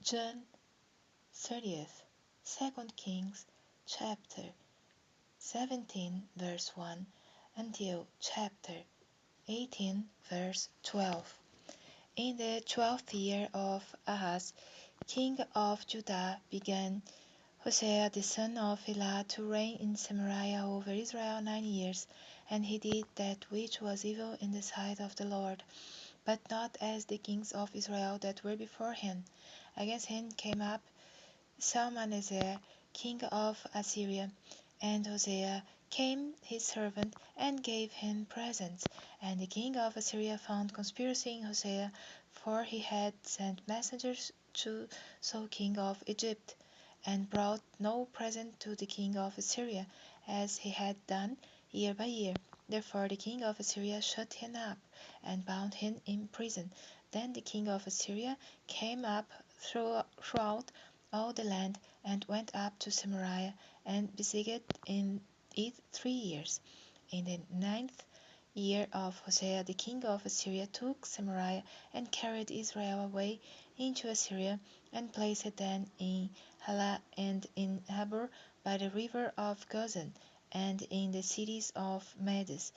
June 30th, 2 Kings chapter 17 verse 1 until chapter 18 verse 12. In the 12th year of Ahaz, king of Judah, began Hosea the son of Elah to reign in Samaria over Israel 9 years, and he did that which was evil in the sight of the Lord, but not as the kings of Israel that were before him. Against him came up Shalmaneser, king of Assyria, and Hosea came his servant, and gave him presents. And the king of Assyria found conspiracy in Hosea, for he had sent messengers to So king of Egypt, and brought no present to the king of Assyria, as he had done year by year. Therefore the king of Assyria shut him up, and bound him in prison. Then the king of Assyria came up throughout all the land, and went up to Samaria, and besieged in it 3 years. In the 9th year of Hosea the king of Assyria took Samaria, and carried Israel away into Assyria, and placed them in Halah and in Habor by the river of Gozan, and in the cities of Medes.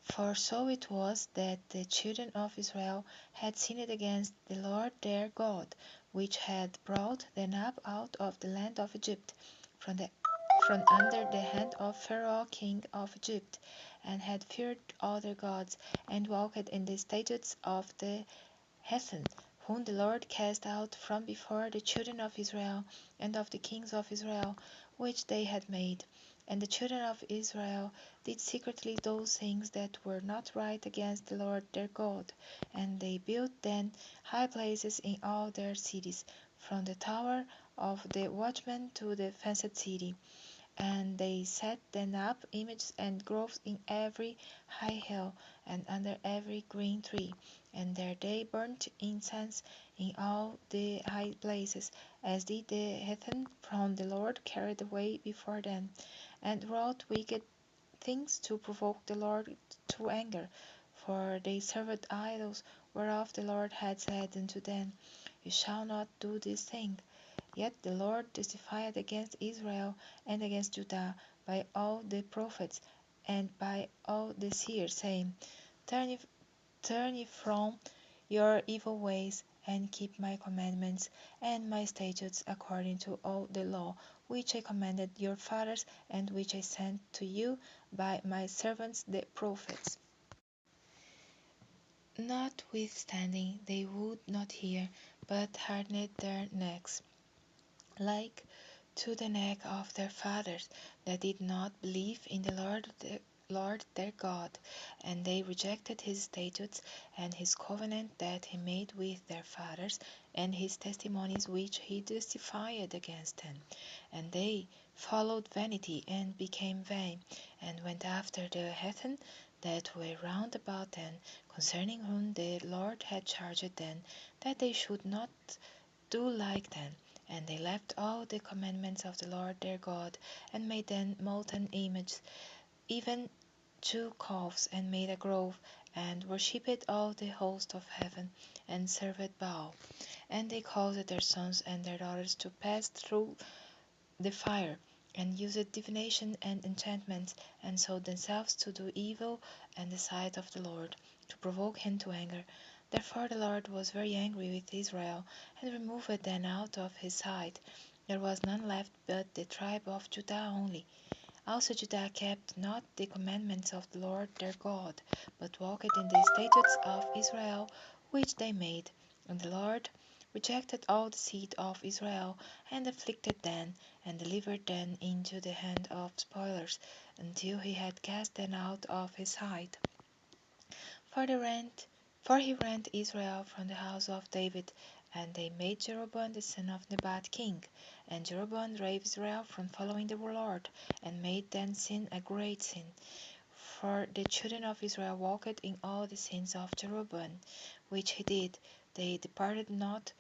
For so it was that the children of Israel had sinned against the Lord their God, which had brought them up out of the land of Egypt, from under the hand of Pharaoh king of Egypt, and had feared other gods, and walked in the statutes of the heathen, whom the Lord cast out from before the children of Israel, and of the kings of Israel, which they had made. And the children of Israel did secretly those things that were not right against the Lord their God. And they built then high places in all their cities, from the tower of the watchman to the fenced city. And they set then up images and groves in every high hill, and under every green tree. And there they burnt incense in all the high places, as did the heathen whom the Lord carried away before them, and wrought wicked things to provoke the Lord to anger. For they served idols, whereof the Lord had said unto them, You shall not do this thing. Yet the Lord testified against Israel and against Judah by all the prophets and by all the seers, saying, Turn ye from your evil ways, and keep my commandments and my statutes, according to all the law which I commanded your fathers, and which I sent to you by my servants the prophets. Notwithstanding, they would not hear, but hardened their necks, like to the neck of their fathers, that did not believe in the Lord their God, and they rejected his statutes and his covenant that he made with their fathers, and his testimonies which he testified against them. And they followed vanity, and became vain, and went after the heathen that were round about them, concerning whom the Lord had charged them, that they should not do like them. And they left all the commandments of the Lord their God, and made them molten images, even 2 calves, and made a grove, and worshipped all the host of heaven, and served Baal. And they caused their sons and their daughters to pass through the fire, and used divination and enchantments, and sold themselves to do evil in the sight of the Lord, to provoke him to anger. Therefore the Lord was very angry with Israel, and removed them out of his sight. There was none left but the tribe of Judah only. Also Judah kept not the commandments of the Lord their God, but walked in the statutes of Israel which they made. And the Lord rejected all the seed of Israel, and afflicted them, and delivered them into the hand of spoilers, until he had cast them out of his sight. For he rent Israel from the house of David, and they made Jeroboam the son of Nebat king. And Jeroboam drave Israel from following the Lord, and made them sin a great sin. For the children of Israel walked in all the sins of Jeroboam, which he did. They departed not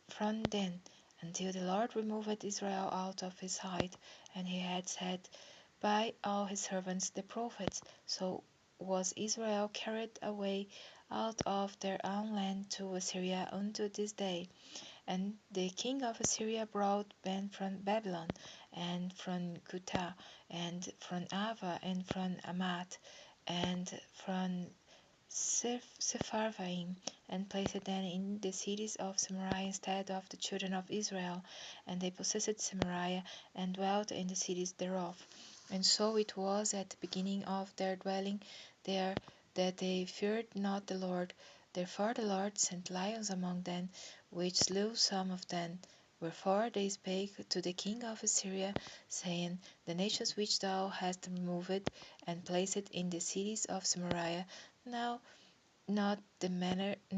from them, until the Lord removed Israel out of his sight, and he had said by all his servants the prophets. So was Israel carried away out of their own land to Assyria unto this day. And the king of Assyria brought men from Babylon, and from Cuthah, and from Ava, and from Amat, and from Sepharvaim, and placed them in the cities of Samaria instead of the children of Israel. And they possessed Samaria, and dwelt in the cities thereof. And so it was at the beginning of their dwelling there, that they feared not the Lord. Therefore the Lord sent lions among them, which slew some of them. Wherefore they spake to the king of Assyria, saying, The nations which thou hast removed, and placed in the cities of Samaria, now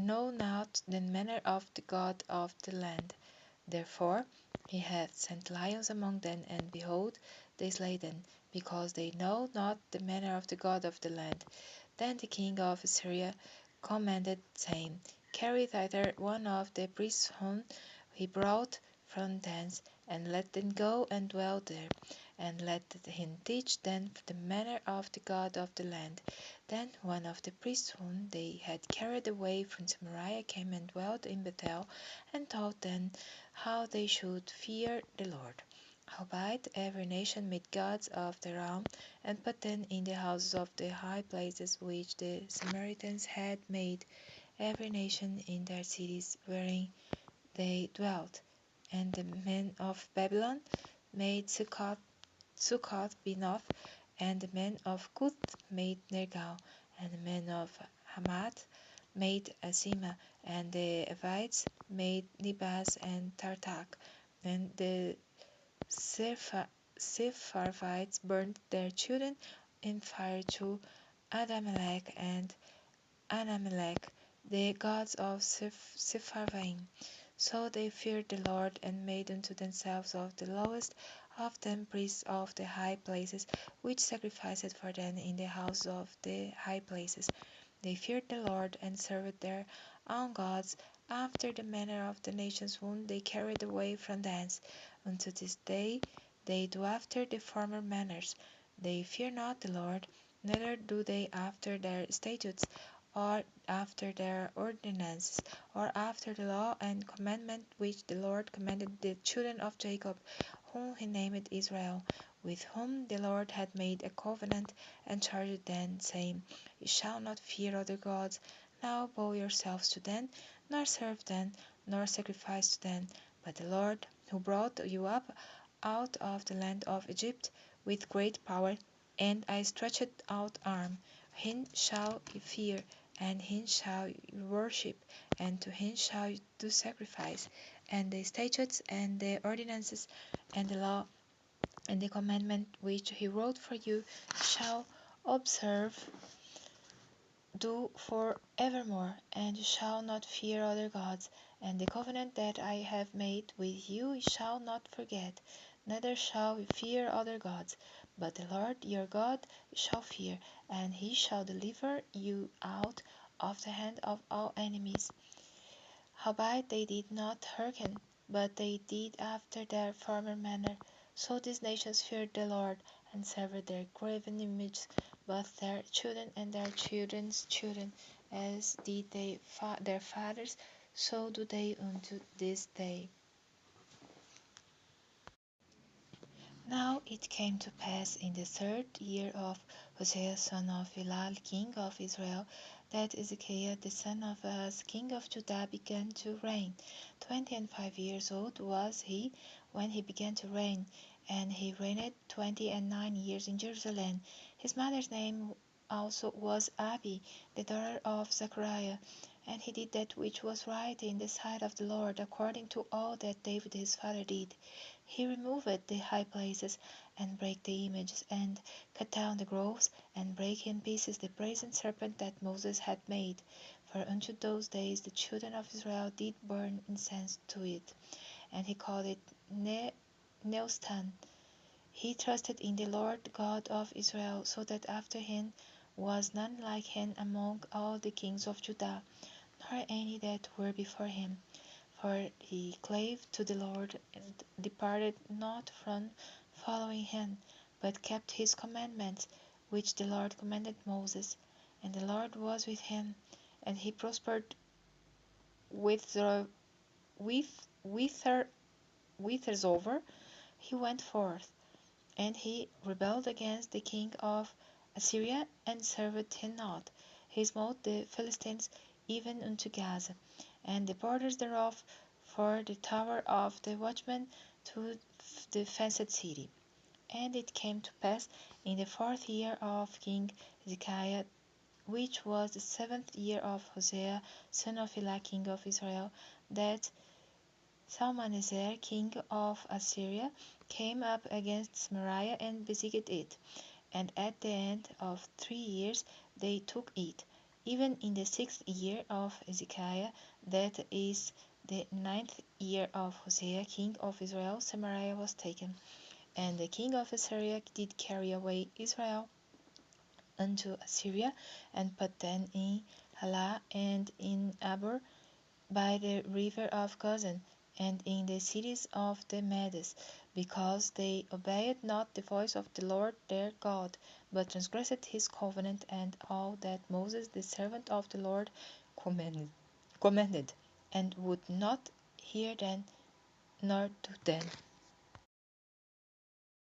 know not the manner of the God of the land. Therefore he hath sent lions among them, and behold, they slay them, because they know not the manner of the God of the land. Then the king of Assyria commanded, saying, Carry thither one of the priests whom he brought from thence, and let them go and dwell there, and let him teach them the manner of the God of the land. Then one of the priests whom they had carried away from Samaria came and dwelt in Bethel, and taught them how they should fear the Lord. Howbeit every nation made gods of their own, and put them in the houses of the high places which the Samaritans had made, every nation in their cities wherein they dwelt. And the men of Babylon made Succoth Benoth, and the men of Cuth made Nergal, and the men of Hamath made Azima, and the Evites made Nibaz and Tartak, and the Sepharvites burnt their children in fire to Adamelech and Anamelech, the gods of Sepharvaim. So they feared the Lord, and made unto themselves of the lowest of them priests of the high places, which sacrificed for them in the house of the high places. They feared the Lord, and served their own gods, after the manner of the nations whom they carried away from thence. Unto this day they do after the former manners. They fear not the Lord, neither do they after their statutes, or after their ordinances, or after the law and commandment which the Lord commanded the children of Jacob, whom he named Israel, with whom the Lord had made a covenant, and charged them, saying, Ye shall not fear other gods, now bow yourselves to them, nor serve them, nor sacrifice to them, but the Lord, who brought you up out of the land of Egypt with great power and a stretched out arm, him shall ye fear, and him shall you worship, and to him shall you do sacrifice. And the statutes and the ordinances and the law and the commandment which he wrote for you shall observe, do for evermore, and you shall not fear other gods. And the covenant that I have made with you ye shall not forget, neither shall you fear other gods, but the Lord your God you shall fear, and he shall deliver you out of the hand of all enemies. Howbeit they did not hearken, but they did after their former manner. So these nations feared the Lord, and served their graven images, both their children and their children's children, as did their fathers, so do they unto this day. Now it came to pass in the 3rd year of Hosea son of Elah king of Israel, that Ezekiah the son of Ahaz king of Judah began to reign. 25 years old was he when he began to reign, and he reigned 29 years in Jerusalem. His mother's name also was Abi, the daughter of Zechariah. And he did that which was right in the sight of the Lord, according to all that David his father did. He removed the high places, and brake the images, and cut down the groves, and brake in pieces the brazen serpent that Moses had made. For unto those days the children of Israel did burn incense to it. And he called it Neostan. He trusted in the Lord God of Israel, so that after him was none like him among all the kings of Judah, nor any that were before him. For he clave to the Lord, and departed not from following him, but kept his commandments, which the Lord commanded Moses. And the Lord was with him, and he prospered with, with withers over, he went forth, and he rebelled against the king of Assyria, and served him not. He smote the Philistines even unto Gaza, and the borders thereof, for the tower of the watchman to the fenced city. And it came to pass in the 4th year of King Hezekiah, which was the 7th year of Hosea son of Elah king of Israel, that Shalmaneser king of Assyria came up against Samaria and besieged it. And at the end of 3 years they took it. Even in the 6th year of Hezekiah, that is the 9th year of Hosea king of Israel, Samaria was taken. And the king of Assyria did carry away Israel unto Assyria, and put them in Halah and in Abur by the river of Gozan, and in the cities of the Medes, because they obeyed not the voice of the Lord their God, but transgressed his covenant, and all that Moses the servant of the Lord commanded, and would not hear them nor do them.